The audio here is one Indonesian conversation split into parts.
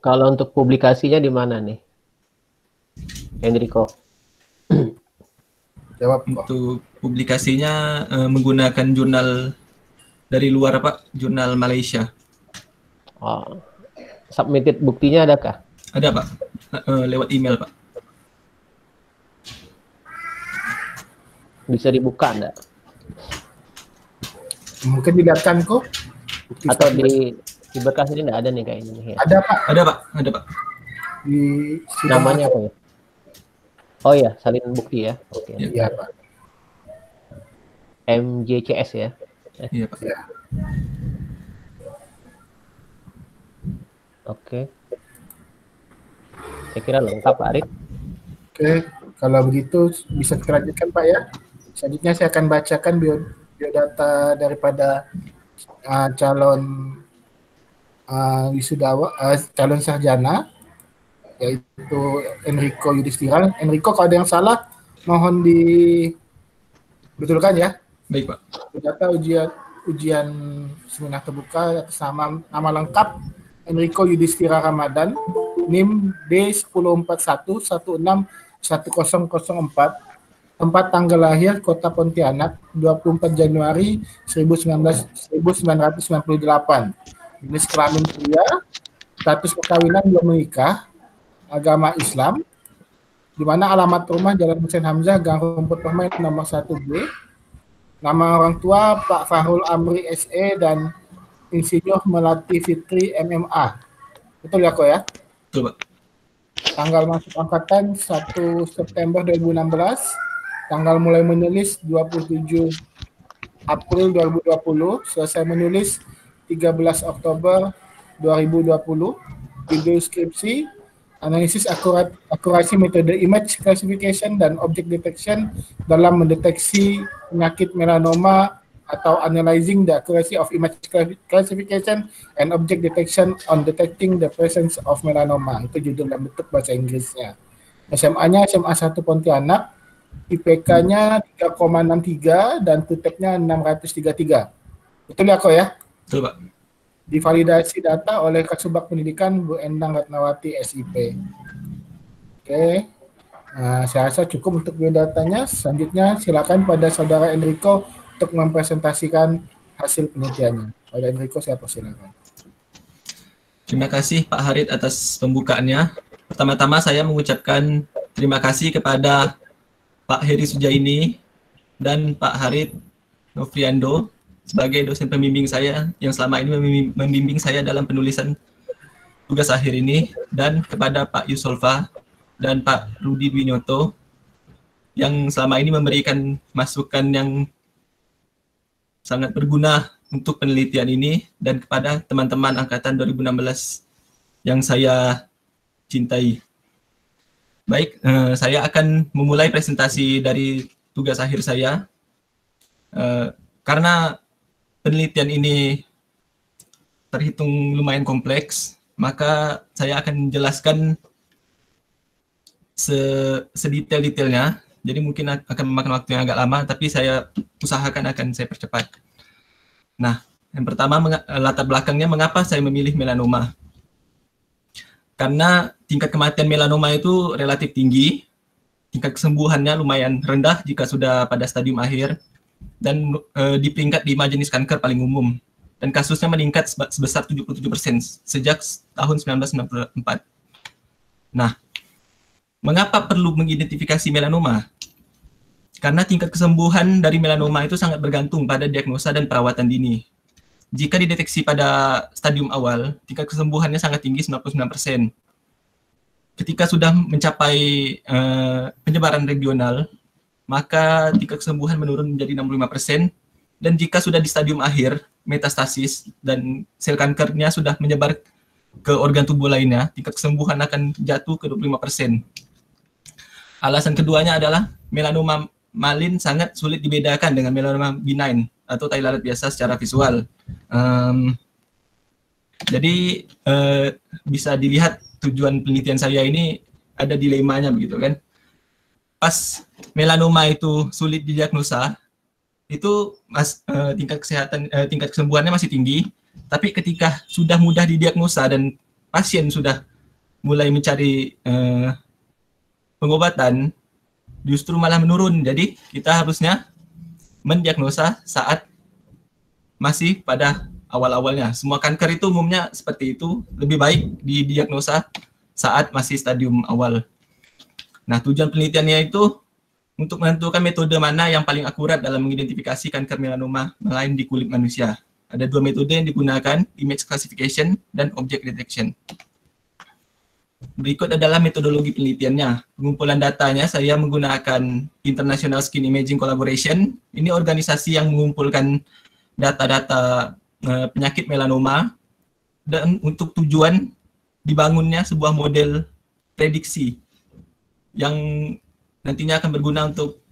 Kalau untuk publikasinya di mana nih, Enrico? Jawab. Untuk publikasinya menggunakan jurnal dari luar, Pak, jurnal Malaysia. Oh. Submitted buktinya adakah? Ada, Pak. Lewat email, Pak. Bisa dibuka enggak? Mungkin dilihatkan kok. Atau di berkas ini enggak ada nih kayaknya nih ya. Ada, Pak. Ada, Pak. Ada, Pak. Di namanya apa ya? Oh ya, salin bukti ya. Oke. Iya, Pak. MJCS ya. Iya, Pak. Ya. Oke. Saya kira lengkap, Pak Arif. Oke, kalau begitu bisa kita lanjutkan, Pak ya. Selanjutnya saya akan bacakan biodata daripada calon calon sarjana, yaitu Enrico Yudhistira. Enrico, kalau ada yang salah mohon dibetulkan ya. Baik, Pak. Data ujian seminar terbuka atas nama lengkap Enrico Yudhistira Ramadan, NIM D10411611004, tempat tanggal lahir Kota Pontianak 24 Januari 1998. Jenis kelamin pria, status perkawinan belum menikah, agama Islam, di mana alamat rumah Jalan Hussein Hamzah, Gang Rumput Permain nomor 1B. Nama orang tua Pak Fahrul Amri SE dan Insinyur Melati Fitri MMA. Betul ya kok ya? Betul, Pak. Tanggal masuk angkatan 1 September 2016. Tanggal mulai menulis 27 April 2020. Selesai menulis 13 Oktober 2020. Judul skripsi, analisis akurasi metode image classification dan object detection dalam mendeteksi penyakit melanoma atau analyzing the accuracy of image classification and object detection on detecting the presence of melanoma. Itu judul dalam bentuk bahasa Inggrisnya. SMA-nya SMA 1 Pontianak, IPK-nya 3,63 dan TUTEP-nya 633. Betul ya kok ya? Betul, Pak. Divalidasi data oleh Kasubag Pendidikan Bu Endang Ratnawati SIP. Oke. Nah, saya rasa cukup untuk biodatanya. Selanjutnya silakan pada saudara Enrico untuk mempresentasikan hasil penelitiannya. Pada Enrico saya persilakan. Terima kasih Pak Harit atas pembukaannya. Pertama-tama saya mengucapkan terima kasih kepada Pak Heri Sujaini dan Pak Harit Novriando sebagai dosen pembimbing saya yang selama ini membimbing saya dalam penulisan tugas akhir ini, dan kepada Pak Yusolfa dan Pak Rudi Dwinyoto yang selama ini memberikan masukan yang sangat berguna untuk penelitian ini, dan kepada teman-teman angkatan 2016 yang saya cintai. Baik, saya akan memulai presentasi dari tugas akhir saya. Karena penelitian ini terhitung lumayan kompleks, maka saya akan menjelaskan sedetail-detailnya. Jadi mungkin akan memakan waktu yang agak lama, tapi saya usahakan akan saya percepat. Nah, yang pertama latar belakangnya mengapa saya memilih melanoma. Karena tingkat kematian melanoma itu relatif tinggi, tingkat kesembuhannya lumayan rendah jika sudah pada stadium akhir, dan di peringkat 5 jenis kanker paling umum. Dan kasusnya meningkat sebesar 77% sejak tahun 1994. Nah, mengapa perlu mengidentifikasi melanoma? Karena tingkat kesembuhan dari melanoma itu sangat bergantung pada diagnosa dan perawatan dini. Jika dideteksi pada stadium awal, tingkat kesembuhannya sangat tinggi, 99%. Ketika sudah mencapai penyebaran regional, maka tingkat kesembuhan menurun menjadi 65%, dan jika sudah di stadium akhir, metastasis, dan sel kankernya sudah menyebar ke organ tubuh lainnya, tingkat kesembuhan akan jatuh ke 25%. Alasan keduanya adalah melanoma malin sangat sulit dibedakan dengan melanoma benign atau tai lalat biasa secara visual. Jadi bisa dilihat tujuan penelitian saya ini ada dilemanya begitu kan. Pas melanoma itu sulit didiagnosa, itu tingkat kesembuhannya masih tinggi, tapi ketika sudah mudah didiagnosa dan pasien sudah mulai mencari pengobatan, justru malah menurun. Jadi kita harusnya mendiagnosa saat masih pada awal-awalnya. Semua kanker itu umumnya seperti itu, lebih baik didiagnosa saat masih stadium awal. Nah, tujuan penelitiannya itu untuk menentukan metode mana yang paling akurat dalam mengidentifikasi kanker melanoma lain di kulit manusia. Ada 2 metode yang digunakan, image classification dan object detection. Berikut adalah metodologi penelitiannya. Pengumpulan datanya saya menggunakan International Skin Imaging Collaboration. Ini organisasi yang mengumpulkan data-data penyakit melanoma dan untuk tujuan dibangunnya sebuah model prediksi yang nantinya akan berguna untuk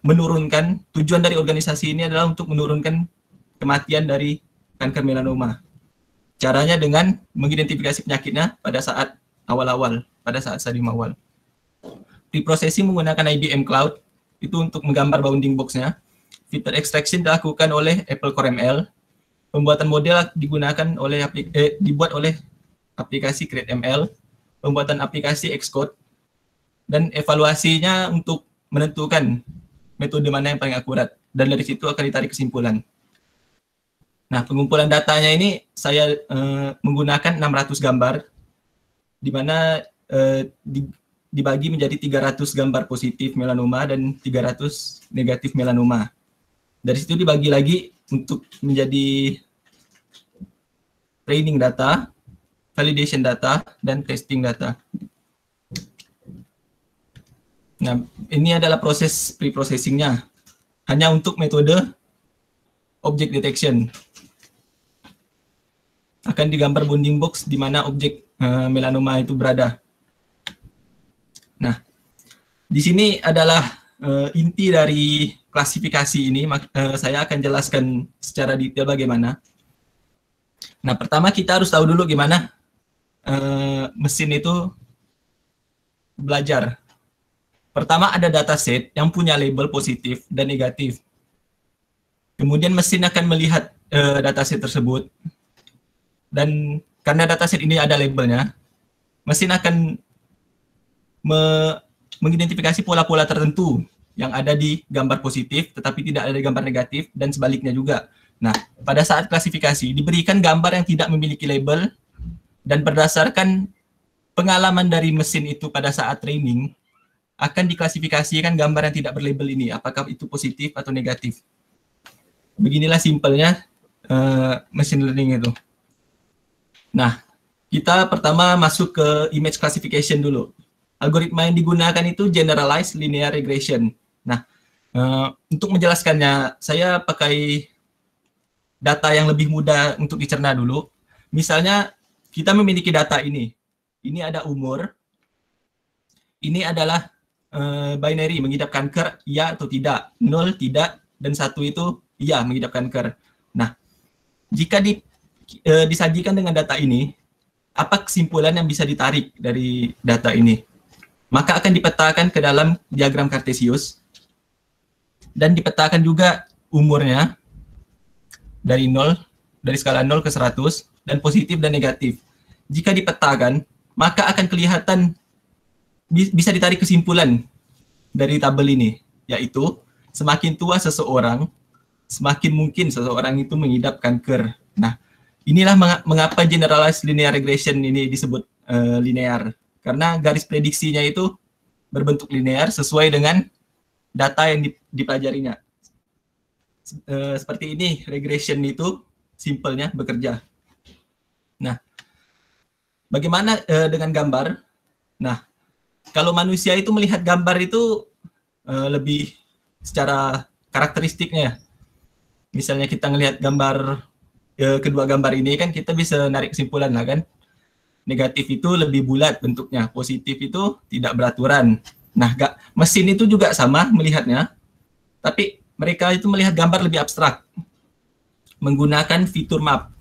menurunkan, tujuan dari organisasi ini adalah untuk menurunkan kematian dari kanker melanoma. Caranya dengan mengidentifikasi penyakitnya pada saat awal-awal, pada saat stadium awal. Preprocessing menggunakan IBM Cloud, itu untuk menggambar bounding box-nya. Feature extraction dilakukan oleh Apple Core ML. Pembuatan model digunakan oleh dibuat oleh aplikasi CreateML. Pembuatan aplikasi Xcode. Dan evaluasinya untuk menentukan metode mana yang paling akurat. Dan dari situ akan ditarik kesimpulan. Nah, pengumpulan datanya ini saya menggunakan 600 gambar, di mana dibagi menjadi 300 gambar positif melanoma dan 300 negatif melanoma. Dari situ dibagi lagi untuk menjadi training data, validation data, dan testing data. Nah, ini adalah proses pre-processingnya. Hanya untuk metode object detection. Akan digambar bounding box di mana objek melanoma itu berada. Nah, di sini adalah inti dari klasifikasi ini. Saya akan jelaskan secara detail bagaimana. Nah, pertama kita harus tahu dulu gimana mesin itu belajar. Pertama ada dataset yang punya label positif dan negatif. Kemudian mesin akan melihat dataset tersebut. Dan karena dataset ini ada labelnya, mesin akan mengidentifikasi pola-pola tertentu yang ada di gambar positif tetapi tidak ada di gambar negatif dan sebaliknya juga. Nah, pada saat klasifikasi diberikan gambar yang tidak memiliki label dan berdasarkan pengalaman dari mesin itu pada saat training akan diklasifikasikan gambar yang tidak berlabel ini, apakah itu positif atau negatif. Beginilah simpelnya machine learning itu. Nah, kita pertama masuk ke image classification dulu. Algoritma yang digunakan itu generalized linear regression. Nah, untuk menjelaskannya, saya pakai data yang lebih mudah untuk dicerna dulu. Misalnya, kita memiliki data ini. Ini ada umur. Ini adalah binary, mengidap kanker, iya atau tidak. 0, tidak, dan 1 itu iya, mengidap kanker. Nah, jika disajikan dengan data ini, apa kesimpulan yang bisa ditarik dari data ini? Maka akan dipetakan ke dalam diagram Cartesius dan dipetakan juga umurnya dari skala 0 ke 100 dan positif dan negatif. Jika dipetakan, maka akan kelihatan bisa ditarik kesimpulan dari tabel ini, yaitu semakin tua seseorang, semakin mungkin seseorang itu mengidap kanker. Nah, inilah mengapa generalized linear regression ini disebut linear. Karena garis prediksinya itu berbentuk linear sesuai dengan data yang dipelajarinya. Seperti ini, regression itu simpelnya bekerja. Nah, bagaimana dengan gambar? Nah, kalau manusia itu melihat gambar itu lebih secara karakteristiknya. Misalnya kita ngelihat gambar kedua gambar ini kan kita bisa narik kesimpulan lah kan. Negatif itu lebih bulat bentuknya, positif itu tidak beraturan. Nah, mesin itu juga sama melihatnya, tapi mereka itu melihat gambar lebih abstrak menggunakan fitur map.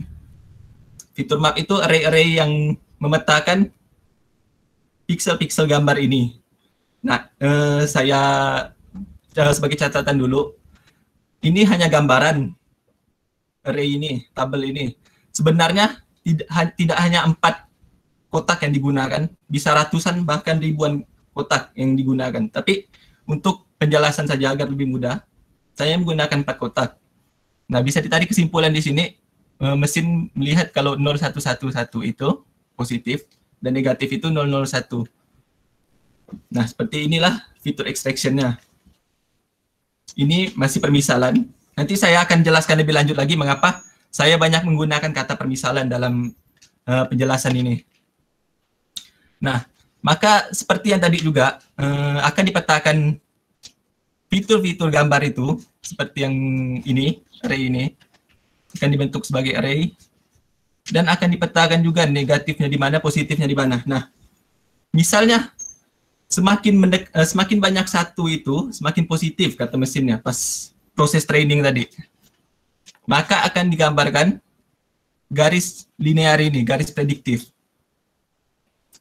Fitur map itu array-array yang memetakan pixel-pixel gambar ini. Nah, saya sebagai catatan dulu, ini hanya gambaran array ini, tabel ini. Sebenarnya tidak hanya 4 kotak yang digunakan, bisa ratusan bahkan ribuan kotak yang digunakan. Tapi untuk penjelasan saja agar lebih mudah, saya menggunakan 4 kotak. Nah, bisa ditarik kesimpulan di sini, mesin melihat kalau 0111 itu positif dan negatif itu 001. Nah, seperti inilah fitur extraction-nya. Ini masih permisalan. Nanti saya akan jelaskan lebih lanjut lagi mengapa saya banyak menggunakan kata permisalan dalam penjelasan ini. Nah, maka seperti yang tadi juga akan dipetakan fitur-fitur gambar itu seperti yang ini, array ini akan dibentuk sebagai array dan akan dipetakan juga negatifnya di mana, positifnya di mana. Nah, misalnya semakin banyak satu itu semakin positif kata mesinnya pas proses training tadi. Maka akan digambarkan garis linear ini, garis prediktif.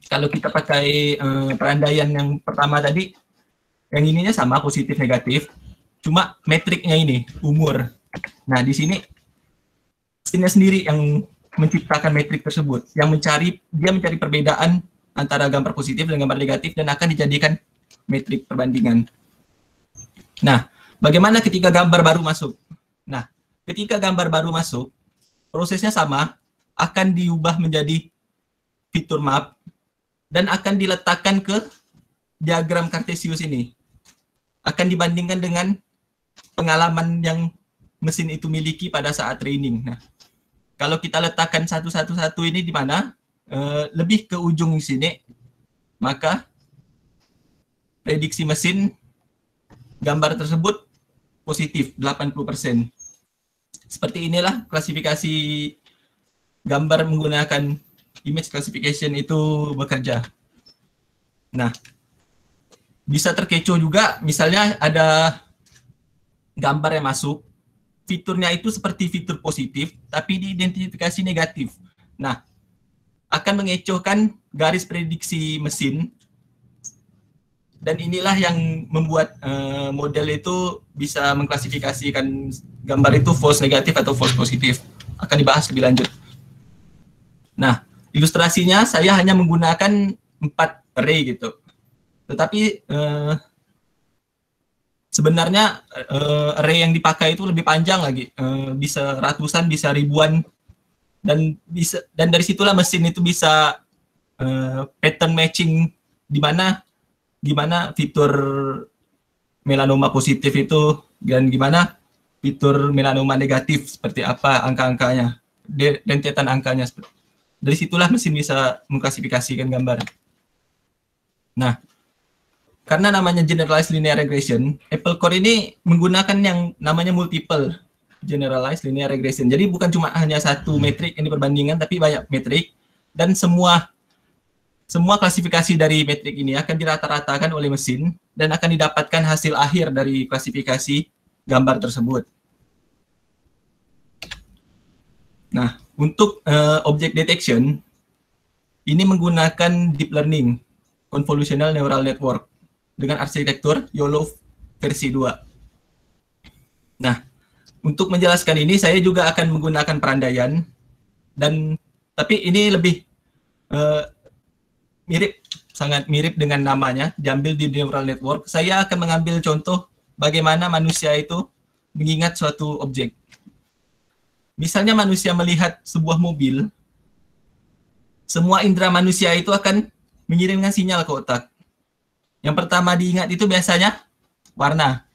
Kalau kita pakai perandaian yang pertama tadi, yang ininya sama positif negatif, cuma metriknya ini umur. Nah, di sini mesinnya sendiri yang menciptakan metrik tersebut, yang dia mencari perbedaan antara gambar positif dan gambar negatif dan akan dijadikan metrik perbandingan. Nah, bagaimana ketika gambar baru masuk? Nah, ketika gambar baru masuk, prosesnya sama, akan diubah menjadi fitur map dan akan diletakkan ke diagram Cartesius ini. Akan dibandingkan dengan pengalaman yang mesin itu miliki pada saat training. Nah, kalau kita letakkan satu ini di mana? Lebih ke ujung sini, maka prediksi mesin gambar tersebut positif 80%. Seperti inilah klasifikasi gambar menggunakan image classification itu bekerja. Nah, bisa terkecoh juga, misalnya ada gambar yang masuk, fiturnya itu seperti fitur positif, tapi diidentifikasi negatif. Nah, akan mengecohkan garis prediksi mesin, dan inilah yang membuat model itu bisa mengklasifikasikan gambar itu false negatif atau false positif. Akan dibahas lebih lanjut. Nah, ilustrasinya saya hanya menggunakan 4 array gitu. Tetapi sebenarnya array yang dipakai itu lebih panjang lagi, bisa ratusan, bisa ribuan, dan dari situlah mesin itu bisa pattern matching gimana fitur melanoma positif itu dan gimana fitur melanoma negatif, seperti apa angka-angkanya, rentetan angkanya. Dari situlah mesin bisa mengklasifikasikan gambar. Nah, karena namanya generalized linear regression, Apple Core ini menggunakan yang namanya multiple generalized linear regression. Jadi bukan cuma hanya satu metrik yang diperbandingkan, tapi banyak metrik, dan semua klasifikasi dari metrik ini akan dirata-ratakan oleh mesin dan akan didapatkan hasil akhir dari klasifikasi gambar tersebut. Nah, untuk object detection, ini menggunakan deep learning, convolutional neural network, dengan arsitektur YOLO versi 2. Nah, untuk menjelaskan ini, saya juga akan menggunakan perandaian, tapi ini lebih sangat mirip dengan namanya, diambil di neural network. Saya akan mengambil contoh bagaimana manusia itu mengingat suatu objek. Misalnya manusia melihat sebuah mobil, semua indera manusia itu akan mengirimkan sinyal ke otak. Yang pertama diingat itu biasanya warna.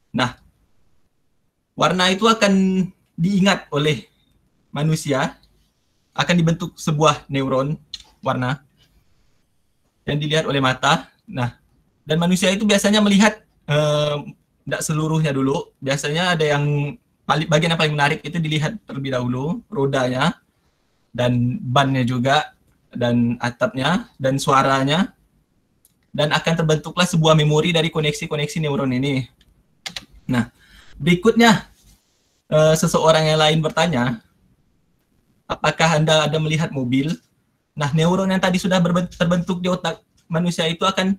Nah, warna itu akan diingat oleh manusia, akan dibentuk sebuah neuron warna yang dilihat oleh mata. Nah, dan manusia itu biasanya melihat tidak seluruhnya dulu. Biasanya ada yang bagian yang paling menarik itu dilihat terlebih dahulu, rodanya, dan bannya juga, dan atapnya, dan suaranya, dan akan terbentuklah sebuah memori dari koneksi-koneksi neuron ini. Nah, berikutnya seseorang yang lain bertanya, apakah Anda ada melihat mobil? Nah, neuron yang tadi sudah terbentuk di otak manusia itu akan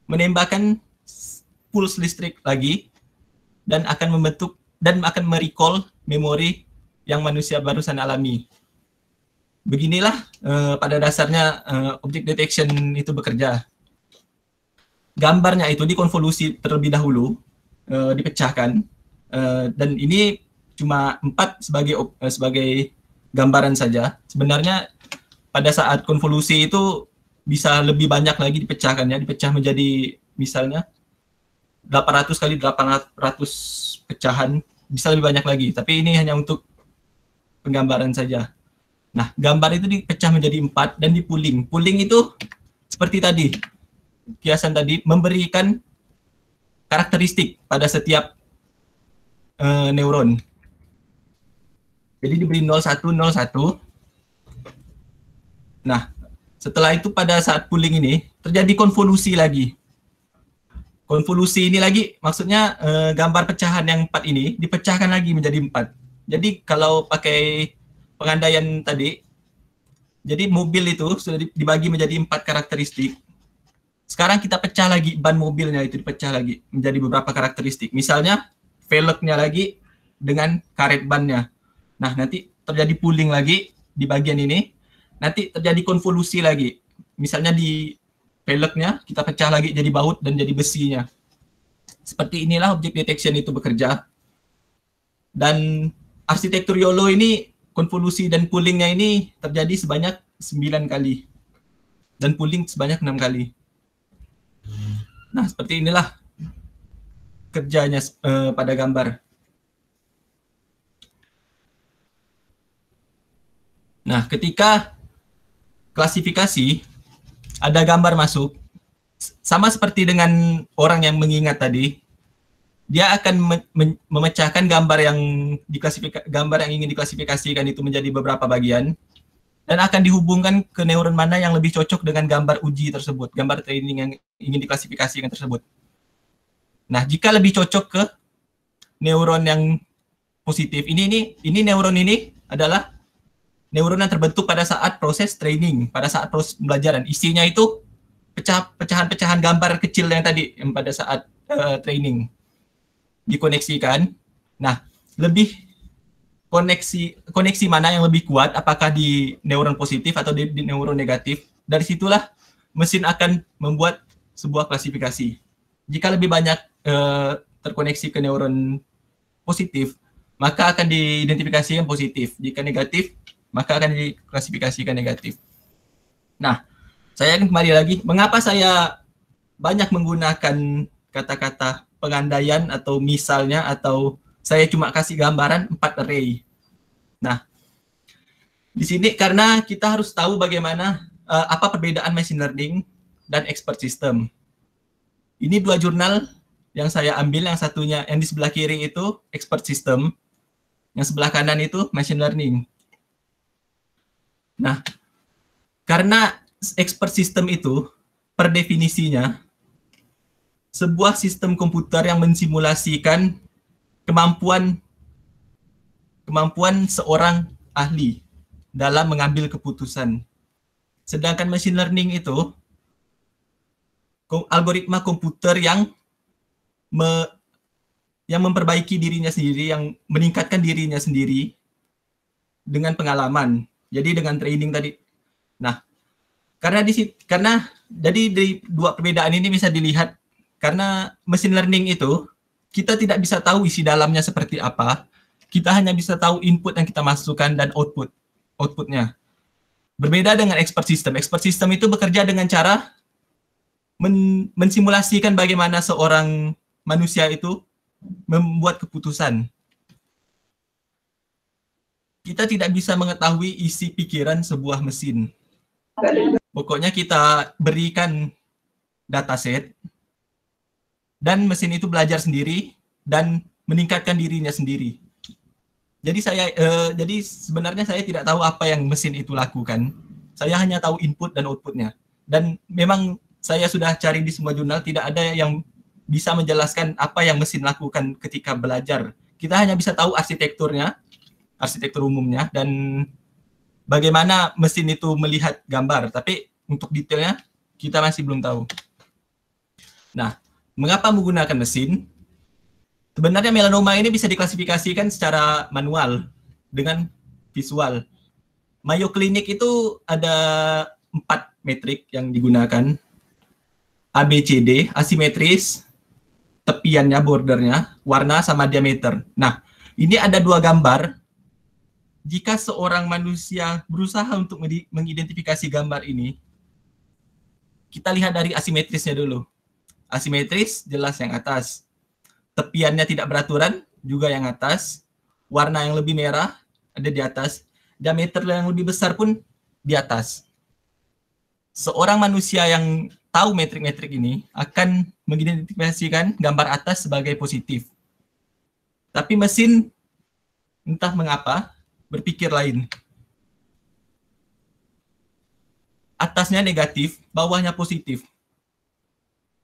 menembakkan pulse listrik lagi dan akan membentuk dan akan merecall memori yang manusia barusan alami. beginilah pada dasarnya object detection itu bekerja. Gambarnya itu dikonvolusi terlebih dahulu, dipecahkan, dan ini cuma 4 sebagai gambaran saja. Sebenarnya pada saat konvolusi itu bisa lebih banyak lagi dipecahkannya, dipecah menjadi misalnya 800 kali 800 pecahan, bisa lebih banyak lagi. Tapi ini hanya untuk penggambaran saja. Nah, gambar itu dipecah menjadi 4 dan dipuling. Puling itu seperti tadi, kiasan tadi, memberikan karakteristik pada setiap neuron. Jadi diberi 01, 01. Nah, setelah itu pada saat pooling ini terjadi konvolusi lagi. Konvolusi ini lagi maksudnya gambar pecahan yang 4 ini dipecahkan lagi menjadi 4. Jadi kalau pakai pengandaian tadi, jadi mobil itu sudah dibagi menjadi 4 karakteristik. Sekarang kita pecah lagi ban mobilnya, itu dipecah lagi menjadi beberapa karakteristik. Misalnya velgnya lagi dengan karet bannya. Nah, nanti terjadi pooling lagi di bagian ini. Nanti terjadi konvolusi lagi. Misalnya di velgnya kita pecah lagi jadi baut dan jadi besinya. Seperti inilah object detection itu bekerja. Dan arsitektur YOLO ini konvolusi dan poolingnya ini terjadi sebanyak 9 kali. Dan pooling sebanyak 6 kali. Nah, seperti inilah kerjanya pada gambar. Nah, ketika klasifikasi, ada gambar masuk, sama seperti dengan orang yang mengingat tadi, dia akan memecahkan gambar yang ingin diklasifikasikan itu menjadi beberapa bagian, dan akan dihubungkan ke neuron mana yang lebih cocok dengan gambar uji tersebut, gambar training yang ingin diklasifikasikan tersebut. Nah, jika lebih cocok ke neuron yang positif, ini neuron ini adalah neuron yang terbentuk pada saat proses training, pada saat proses pembelajaran. Isinya itu pecahan-pecahan gambar kecil yang tadi, yang pada saat training dikoneksikan. Nah, lebih koneksi mana yang lebih kuat, apakah di neuron positif atau di neuron negatif. Dari situlah mesin akan membuat sebuah klasifikasi. Jika lebih banyak terkoneksi ke neuron positif, maka akan diidentifikasikan positif. Jika negatif, maka akan diklasifikasikan negatif. Nah, saya akan kembali lagi. Mengapa saya banyak menggunakan kata-kata pengandaian atau misalnya, atau saya cuma kasih gambaran 4 array. Nah, di sini karena kita harus tahu bagaimana apa perbedaan machine learning dan expert system. Ini 2 jurnal yang saya ambil, yang satunya yang di sebelah kiri itu expert system, yang sebelah kanan itu machine learning. Nah, karena expert system itu per definisinya sebuah sistem komputer yang mensimulasikan kemampuan seorang ahli dalam mengambil keputusan. Sedangkan machine learning itu algoritma komputer yang memperbaiki dirinya sendiri, yang meningkatkan dirinya sendiri dengan pengalaman. Jadi dengan training tadi. Nah, karena jadi dari 2 perbedaan ini bisa dilihat, karena machine learning itu kita tidak bisa tahu isi dalamnya seperti apa. Kita hanya bisa tahu input yang kita masukkan dan outputnya. Berbeda dengan expert system. Expert system itu bekerja dengan cara mensimulasikan bagaimana seorang manusia itu membuat keputusan. Kita tidak bisa mengetahui isi pikiran sebuah mesin. Pokoknya kita berikan dataset, dan mesin itu belajar sendiri dan meningkatkan dirinya sendiri. Jadi sebenarnya saya tidak tahu apa yang mesin itu lakukan. Saya hanya tahu input dan outputnya. Dan memang saya sudah cari di semua jurnal, tidak ada yang bisa menjelaskan apa yang mesin lakukan ketika belajar. Kita hanya bisa tahu arsitekturnya, arsitektur umumnya, dan bagaimana mesin itu melihat gambar. Tapi untuk detailnya kita masih belum tahu. Nah, mengapa menggunakan mesin? Sebenarnya melanoma ini bisa diklasifikasikan secara manual dengan visual. Mayo Clinic itu ada 4 metrik yang digunakan. ABCD, asimetris, tepiannya, bordernya, warna sama diameter. Nah, ini ada 2 gambar. Jika seorang manusia berusaha untuk mengidentifikasi gambar ini, kita lihat dari asimetrisnya dulu. Asimetris jelas yang atas. Tepiannya tidak beraturan juga yang atas. Warna yang lebih merah ada di atas. Diameter yang lebih besar pun di atas. Seorang manusia yang tahu metrik-metrik ini akan mengidentifikasikan gambar atas sebagai positif. Tapi mesin entah mengapa berpikir lain. Atasnya negatif, bawahnya positif.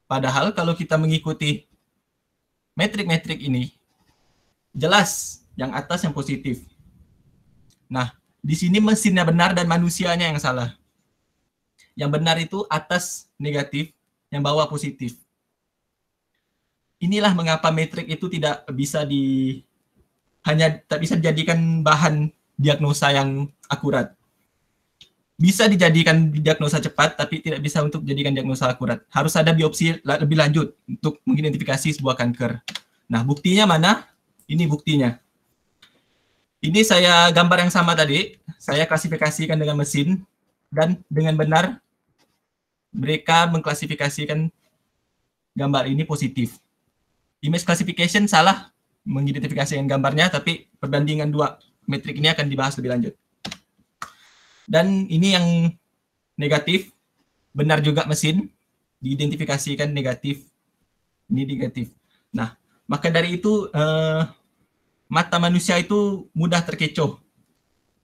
Padahal kalau kita mengikuti metrik-metrik ini, jelas yang atas yang positif. Nah, di sini mesinnya benar dan manusianya yang salah. Yang benar itu atas negatif, yang bawah positif. Inilah mengapa metrik itu tidak bisa tak bisa dijadikan bahan diagnosa yang akurat. Bisa dijadikan diagnosa cepat, tapi tidak bisa untuk dijadikan diagnosa akurat. Harus ada biopsi lebih lanjut untuk mengidentifikasi sebuah kanker. Nah, buktinya mana? Ini buktinya. Ini saya gambar yang sama tadi, saya klasifikasikan dengan mesin, dan dengan benar mereka mengklasifikasikan gambar ini positif. Image classification salah mengidentifikasikan gambarnya, tapi perbandingan 2 metrik ini akan dibahas lebih lanjut. Dan ini yang negatif, benar juga mesin, diidentifikasikan negatif, ini negatif. Nah, maka dari itu mata manusia itu mudah terkecoh.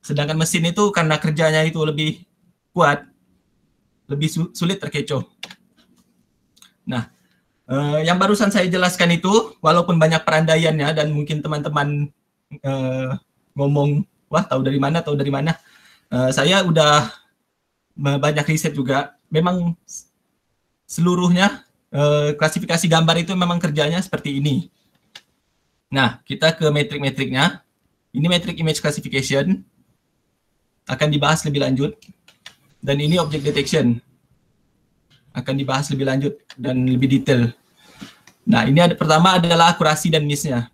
Sedangkan mesin itu karena kerjanya itu lebih kuat, lebih sulit terkecoh. Nah, yang barusan saya jelaskan itu, walaupun banyak perandaiannya dan mungkin teman-teman ngomong, wah tahu dari mana, saya udah banyak riset juga. Memang seluruhnya klasifikasi gambar itu memang kerjanya seperti ini. Nah, kita ke metrik-metriknya. Ini metrik image classification. Akan dibahas lebih lanjut. Dan ini object detection. Akan dibahas lebih lanjut dan lebih detail. Nah, ini pertama adalah akurasi dan miss-nya.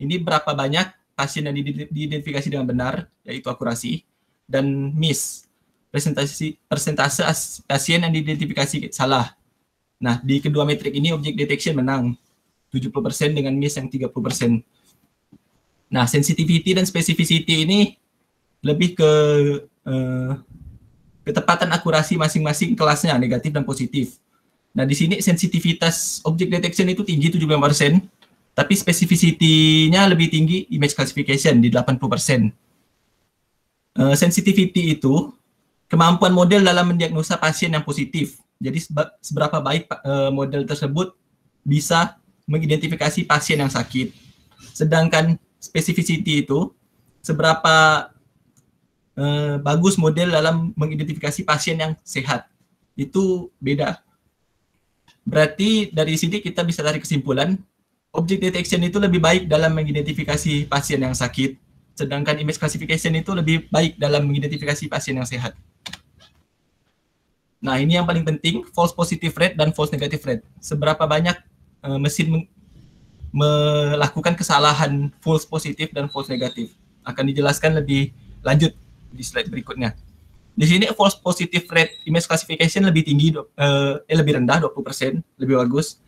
Ini berapa banyak pasien yang diidentifikasi dengan benar, yaitu akurasi, dan miss, persentase pasien yang diidentifikasi salah. Nah, di kedua metrik ini object detection menang. 70% dengan miss yang 30%. Nah, sensitivity dan specificity ini lebih ke ketepatan akurasi masing-masing kelasnya, negatif dan positif. Nah, di sini sensitivitas object detection itu tinggi 75%, tapi specificity-nya lebih tinggi image classification di 80%. Sensitivity itu kemampuan model dalam mendiagnosa pasien yang positif. Jadi seberapa baik model tersebut bisa mengidentifikasi pasien yang sakit. Sedangkan specificity itu seberapa bagus model dalam mengidentifikasi pasien yang sehat. Itu beda. Berarti dari sini kita bisa tarik kesimpulan, object detection itu lebih baik dalam mengidentifikasi pasien yang sakit, sedangkan image classification itu lebih baik dalam mengidentifikasi pasien yang sehat. Nah, ini yang paling penting, false positive rate dan false negative rate. Seberapa banyak mesin melakukan kesalahan false positif dan false negatif. Akan dijelaskan lebih lanjut di slide berikutnya. Di sini false positive rate image classification lebih tinggi, lebih rendah 20%, lebih bagus.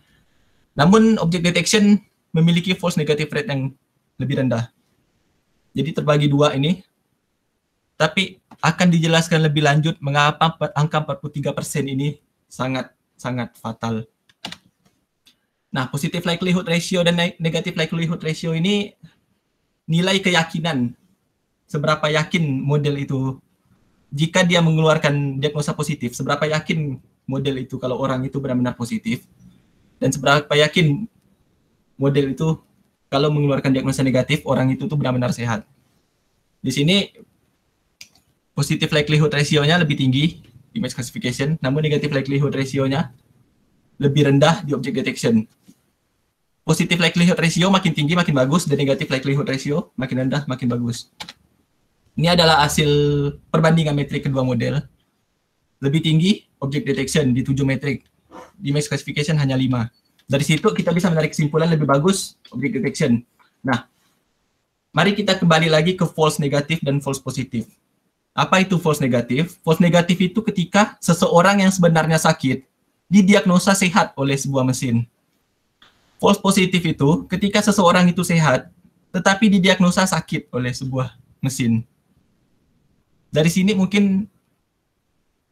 Namun object detection memiliki false negative rate yang lebih rendah. Jadi terbagi 2 ini. Tapi akan dijelaskan lebih lanjut mengapa angka 43% ini sangat fatal. Nah, positive likelihood ratio dan negative likelihood ratio ini nilai keyakinan. Seberapa yakin model itu, jika dia mengeluarkan diagnosa positif, seberapa yakin model itu kalau orang itu benar-benar positif, dan seberapa yakin model itu kalau mengeluarkan diagnosa negatif, orang itu tuh benar-benar sehat. Di sini positive likelihood ratio-nya lebih tinggi di image classification, namun negative likelihood ratio-nya lebih rendah di object detection. Positive likelihood ratio makin tinggi makin bagus, dan negative likelihood ratio makin rendah makin bagus. Ini adalah hasil perbandingan metrik kedua model. Lebih tinggi object detection di 7 metrik, di image classification hanya 5. Dari situ kita bisa menarik kesimpulan lebih bagus object detection. Nah, mari kita kembali lagi ke false negatif dan false positif. Apa itu false negatif? False negatif itu ketika seseorang yang sebenarnya sakit didiagnosa sehat oleh sebuah mesin. False positif itu ketika seseorang itu sehat tetapi didiagnosa sakit oleh sebuah mesin. Dari sini mungkin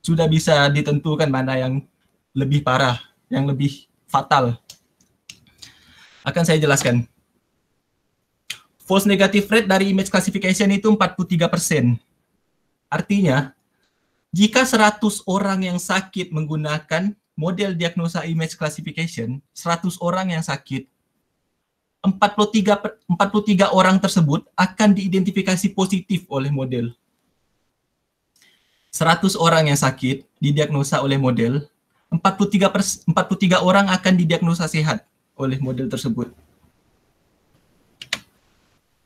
sudah bisa ditentukan mana yang lebih parah, yang lebih fatal. Akan saya jelaskan. False negative rate dari image classification itu 43%. Artinya, jika 100 orang yang sakit menggunakan model diagnosa image classification, 100 orang yang sakit, 43 orang tersebut akan diidentifikasi positif oleh model. 100 orang yang sakit didiagnosa oleh model, 43 orang akan didiagnosa sehat oleh model tersebut.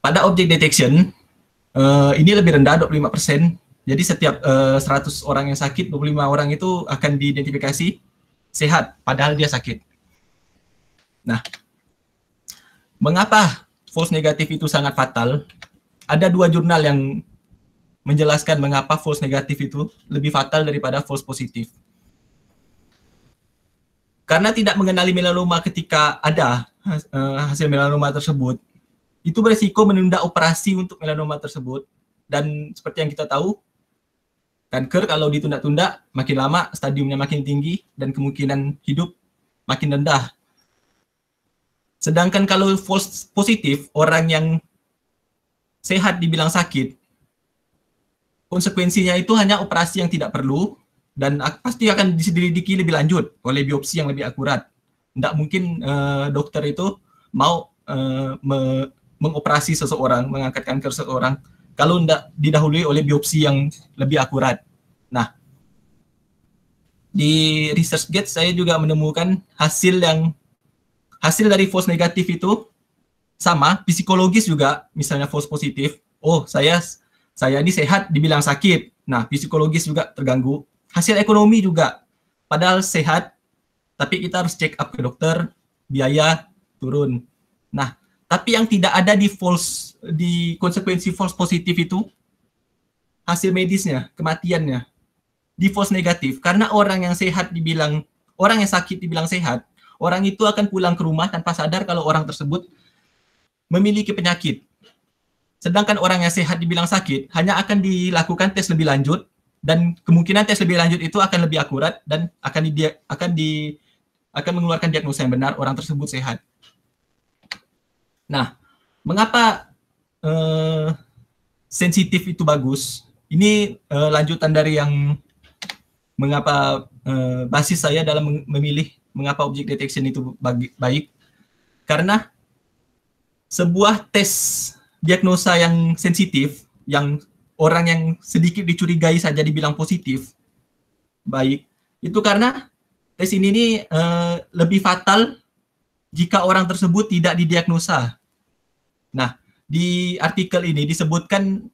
Pada object detection, ini lebih rendah, 25%. Jadi setiap 100 orang yang sakit, 25 orang itu akan diidentifikasi sehat, padahal dia sakit. Nah, mengapa false negatif itu sangat fatal? Ada 2 jurnal yang menjelaskan mengapa false negatif itu lebih fatal daripada false positif. Karena tidak mengenali melanoma ketika ada hasil melanoma tersebut, itu berisiko menunda operasi untuk melanoma tersebut. Dan seperti yang kita tahu, kanker kalau ditunda-tunda makin lama stadiumnya makin tinggi dan kemungkinan hidup makin rendah. Sedangkan kalau false positif, orang yang sehat dibilang sakit, konsekuensinya itu hanya operasi yang tidak perlu dan pasti akan diselidiki lebih lanjut oleh biopsi yang lebih akurat. Tidak mungkin dokter itu mau mengoperasi seseorang, mengangkat kanker seseorang kalau tidak didahului oleh biopsi yang lebih akurat. Nah, di ResearchGate saya juga menemukan hasil dari false negatif itu sama, psikologis juga, misalnya false positif. Oh, saya ini sehat dibilang sakit. Nah, psikologis juga terganggu. Hasil ekonomi juga. Padahal sehat, tapi kita harus check up ke dokter, biaya turun. Nah, tapi yang tidak ada di konsekuensi false positif itu, hasil medisnya, kematiannya. Di false negatif, karena orang yang sakit dibilang sehat, orang itu akan pulang ke rumah tanpa sadar kalau orang tersebut memiliki penyakit. Sedangkan orang yang sehat dibilang sakit, hanya akan dilakukan tes lebih lanjut, dan kemungkinan tes lebih lanjut itu akan lebih akurat dan akan mengeluarkan diagnosa yang benar, orang tersebut sehat. Nah, mengapa sensitif itu bagus? Ini lanjutan dari yang mengapa basis saya dalam memilih mengapa object detection itu baik. Karena sebuah tes diagnosa yang sensitif, yang orang yang sedikit dicurigai saja dibilang positif, baik, itu karena tes ini nih lebih fatal jika orang tersebut tidak didiagnosa. Nah, di artikel ini disebutkan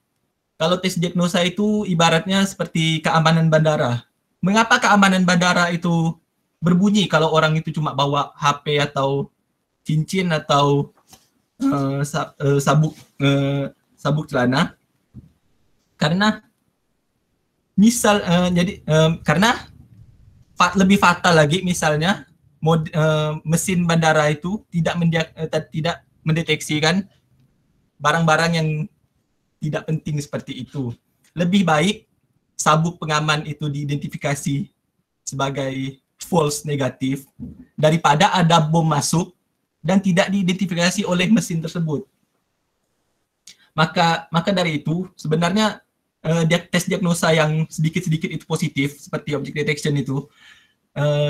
kalau tes diagnosa itu ibaratnya seperti keamanan bandara. Mengapa keamanan bandara itu berbunyi kalau orang itu cuma bawa HP atau cincin atau sabuk celana? Karena karena lebih fatal lagi misalnya mesin bandara itu tidak mendeteksi kan barang-barang yang tidak penting seperti itu. Lebih baik sabuk pengaman itu diidentifikasi sebagai false negatif daripada ada bom masuk dan tidak diidentifikasi oleh mesin tersebut. Maka dari itu sebenarnya tes diagnosa yang sedikit-sedikit itu positif seperti object detection itu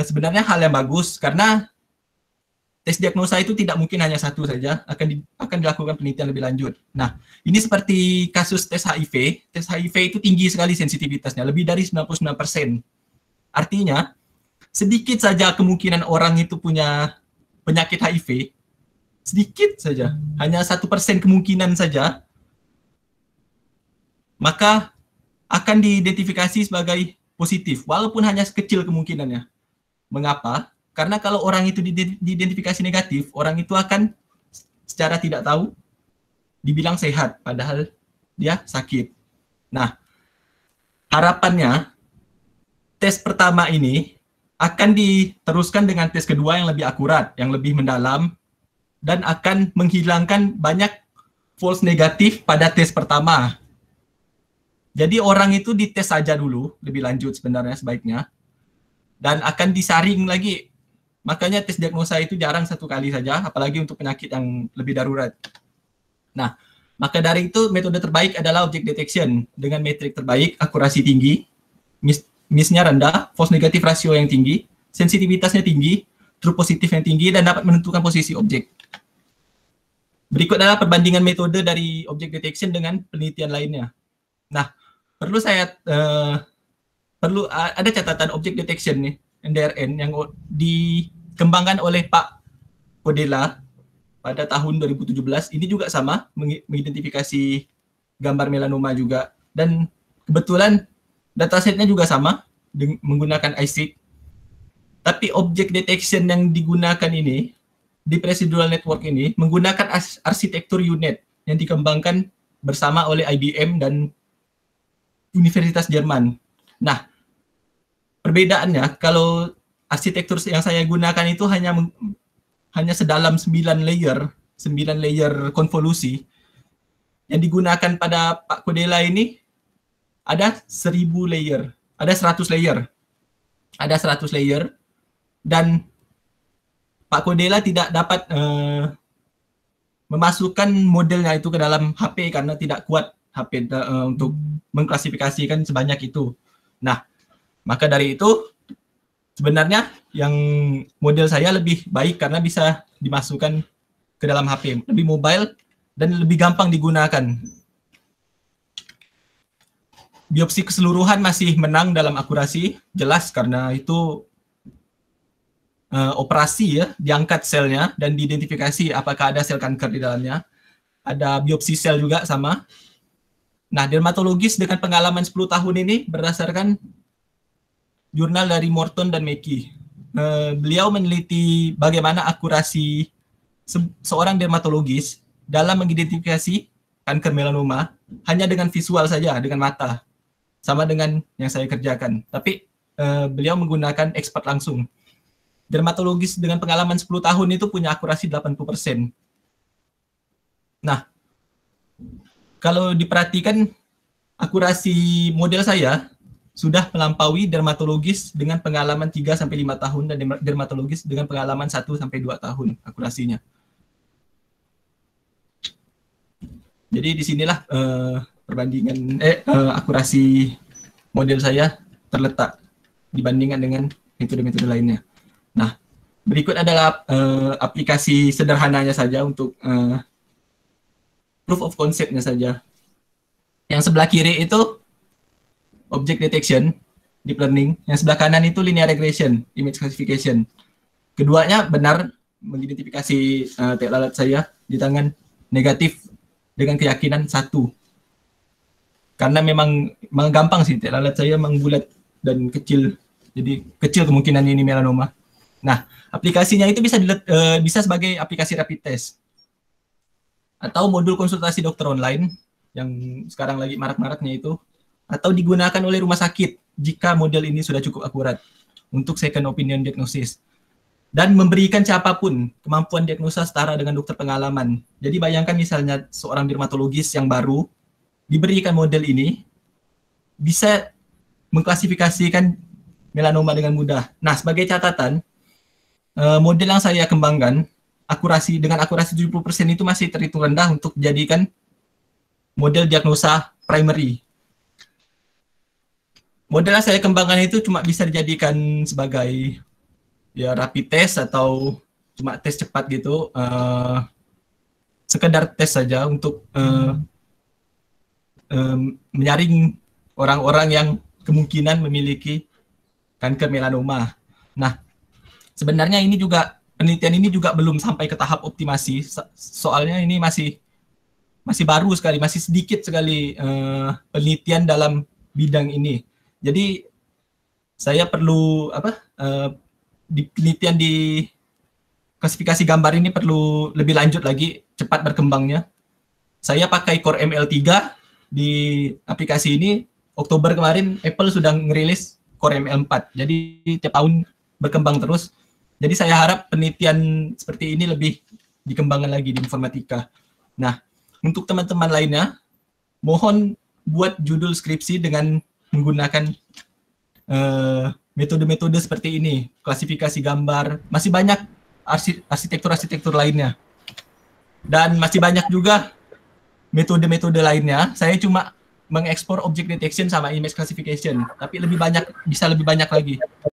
sebenarnya hal yang bagus karena tes diagnosa itu tidak mungkin hanya satu saja, akan dilakukan penelitian lebih lanjut. Nah, ini seperti kasus tes HIV. Tes HIV itu tinggi sekali sensitivitasnya, lebih dari 99%. Artinya, sedikit saja kemungkinan orang itu punya penyakit HIV, sedikit saja, hanya 1% kemungkinan saja, maka akan diidentifikasi sebagai positif, walaupun hanya kecil kemungkinannya. Mengapa? Karena kalau orang itu diidentifikasi negatif, orang itu akan secara tidak tahu dibilang sehat, padahal dia sakit. Nah, harapannya tes pertama ini akan diteruskan dengan tes kedua yang lebih akurat, yang lebih mendalam, dan akan menghilangkan banyak false negatif pada tes pertama. Jadi orang itu dites saja dulu, lebih lanjut sebenarnya sebaiknya, dan akan disaring lagi. Makanya tes diagnosa itu jarang 1 kali saja, apalagi untuk penyakit yang lebih darurat. Nah, maka dari itu metode terbaik adalah object detection dengan metrik terbaik, akurasi tinggi, miss-nya rendah, false negative ratio yang tinggi, sensitivitasnya tinggi, true positif yang tinggi, dan dapat menentukan posisi objek. Berikut adalah perbandingan metode dari object detection dengan penelitian lainnya. Nah, perlu ada catatan object detection nih, NDRN, yang dikembangkan oleh Pak Kodela pada tahun 2017. Ini juga sama, mengidentifikasi gambar melanoma juga. Dan kebetulan datasetnya juga sama, menggunakan ISIC. Tapi object detection yang digunakan ini, di procedural network ini, menggunakan arsitektur unit yang dikembangkan bersama oleh IBM dan Universitas Jerman. Nah, perbedaannya, kalau arsitektur yang saya gunakan itu hanya sedalam 9 layer konvolusi. Yang digunakan pada Pak Kodela ini ada 1000 layer, ada 100 layer. Ada 100 layer, dan Pak Kodela tidak dapat memasukkan modelnya itu ke dalam HP karena tidak kuat HP untuk mengklasifikasikan sebanyak itu. Nah, maka dari itu sebenarnya yang model saya lebih baik karena bisa dimasukkan ke dalam HP, lebih mobile dan lebih gampang digunakan. Biopsi keseluruhan masih menang dalam akurasi, jelas karena itu operasi ya, diangkat selnya dan diidentifikasi apakah ada sel kanker di dalamnya. Ada biopsi sel juga sama. Nah, dermatologis dengan pengalaman 10 tahun ini berdasarkan jurnal dari Morton dan Mackey. Beliau meneliti bagaimana akurasi seorang dermatologis dalam mengidentifikasi kanker melanoma hanya dengan visual saja, dengan mata. Sama dengan yang saya kerjakan. Tapi beliau menggunakan expert langsung. Dermatologis dengan pengalaman 10 tahun itu punya akurasi 80%. Nah, kalau diperhatikan akurasi model saya sudah melampaui dermatologis dengan pengalaman 3-5 tahun dan dermatologis dengan pengalaman 1-2 tahun akurasinya. Jadi disinilah perbandingan akurasi model saya terletak dibandingkan dengan metode-metode lainnya. Nah, berikut adalah aplikasi sederhananya saja untuk proof of concept-nya saja. Yang sebelah kiri itu object detection, deep learning. Yang sebelah kanan itu linear regression, image classification. Keduanya benar mengidentifikasi tek lalat saya di tangan negatif dengan keyakinan 1. Karena memang gampang sih, tek lalat saya memang bulat dan kecil. Jadi kecil kemungkinan ini melanoma. Nah, aplikasinya itu bisa sebagai aplikasi rapid test. Atau modul konsultasi dokter online yang sekarang lagi marak-maraknya itu, atau digunakan oleh rumah sakit jika model ini sudah cukup akurat untuk second opinion diagnosis. Dan memberikan siapapun kemampuan diagnosa setara dengan dokter pengalaman. Jadi bayangkan misalnya seorang dermatologis yang baru diberikan model ini, bisa mengklasifikasikan melanoma dengan mudah. Nah, sebagai catatan, model yang saya kembangkan, dengan akurasi 70% itu masih terhitung rendah untuk dijadikan model diagnosa primary. Model yang saya kembangkan itu cuma bisa dijadikan sebagai ya rapid test atau cuma tes cepat gitu, sekedar tes saja untuk menyaring orang-orang yang kemungkinan memiliki kanker melanoma. Nah, sebenarnya penelitian ini juga belum sampai ke tahap optimasi, soalnya ini masih masih baru sekali, masih sedikit sekali penelitian dalam bidang ini. Jadi saya perlu di penelitian di klasifikasi gambar ini perlu lebih lanjut lagi, cepat berkembangnya. Saya pakai Core ML3 di aplikasi ini. Oktober kemarin Apple sudah ngerilis Core ML4. Jadi tiap tahun berkembang terus. Jadi saya harap penelitian seperti ini lebih dikembangkan lagi di informatika. Nah, untuk teman-teman lainnya, mohon buat judul skripsi dengan menggunakan metode-metode seperti ini, klasifikasi gambar, masih banyak arsitektur-arsitektur lainnya. Dan masih banyak juga metode-metode lainnya. Saya cuma mengekspor object detection sama image classification, tapi bisa lebih banyak lagi.